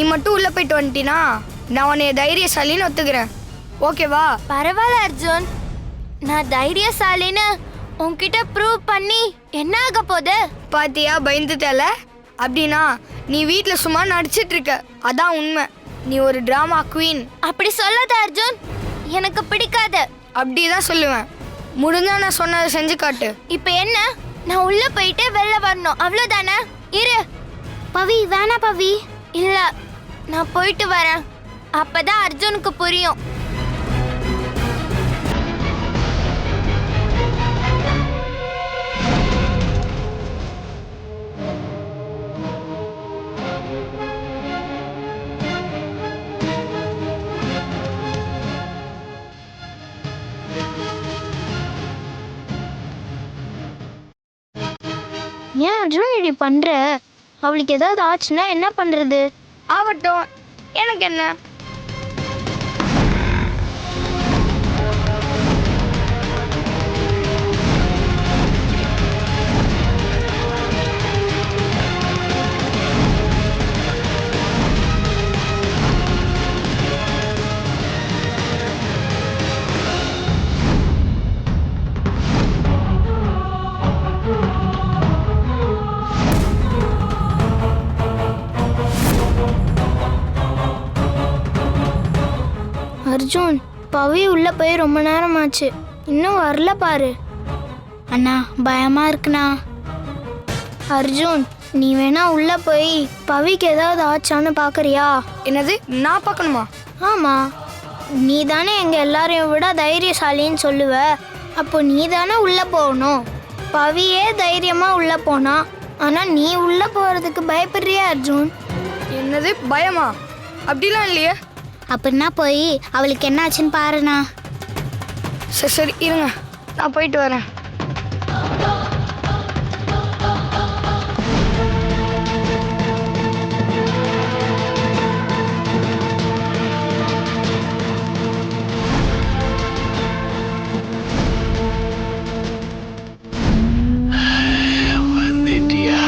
நீ மட்டும் உள்ள போயிட்டு வந்துட்டினா நான் உன்னைய தைரியசாலின்னு ஒத்துக்கிறேன். ஓகேவா? பரவாயில்ல அர்ஜுன், நான் தைரியசாலின்னு உன்கிட்ட ப்ரூவ் பண்ணி என்ன ஆக போகுது? பாத்தியா, பயந்துட்டல. அப்படின்னா நீ வீட்ல சும்மா நடிச்சிட்டு இருக்க, அதான் உண்மை. நீ ஒரு டிராமா குவீன். அப்படி சொல்லாத அர்ஜுன், எனக்கு பிடிக்காது. அப்படிதான் சொல்லுவேன். முடிஞ்சா நான் சொன்னதை செஞ்சு காட்டு. இப்ப என்ன? நான் உள்ள போயிட்டு வெளில வரணும், அவ்வளவுதானே? இரு பவி. வேணா பவி. இல்ல, நான் போயிட்டு வரேன், அப்பதான் அர்ஜுனுக்கு புரியும். ஏன் அர்ஜுன் இப்படி பண்ற? அவளுக்கு ஏதாவது ஆச்சுன்னா என்ன பண்றது? ஆகட்டும், எனக்கு என்ன. அர்ஜுன், பவி உள்ள போய் ரொம்ப நேரம் ஆச்சு, இன்னும் வரல பாரு. அண்ணா, பயமா இருக்குண்ணா. அர்ஜுன், நீ வேணா உள்ள போய் பவிக்கு ஏதாவது ஆச்சான்னு பாக்குறியா? என்னது, நான் பார்க்கணுமா? ஆமா, நீ தானே எங்க எல்லாரையும் விட தைரியசாலின்னு சொல்லுவ. அப்போ நீ தானே உள்ள போகணும். பவியே தைரியமா உள்ள போனா, ஆனா நீ உள்ள போறதுக்கு பயப்படுறியா அர்ஜுன்? என்னது, பயமா? அப்படிலாம் இல்லையே. அப்படின்னா போய் அவளுக்கு என்ன ஆச்சுன்னு பாருண்ணா. சரி சரி, இருங்க, நான் போயிட்டு வரேன். வந்துட்டியா?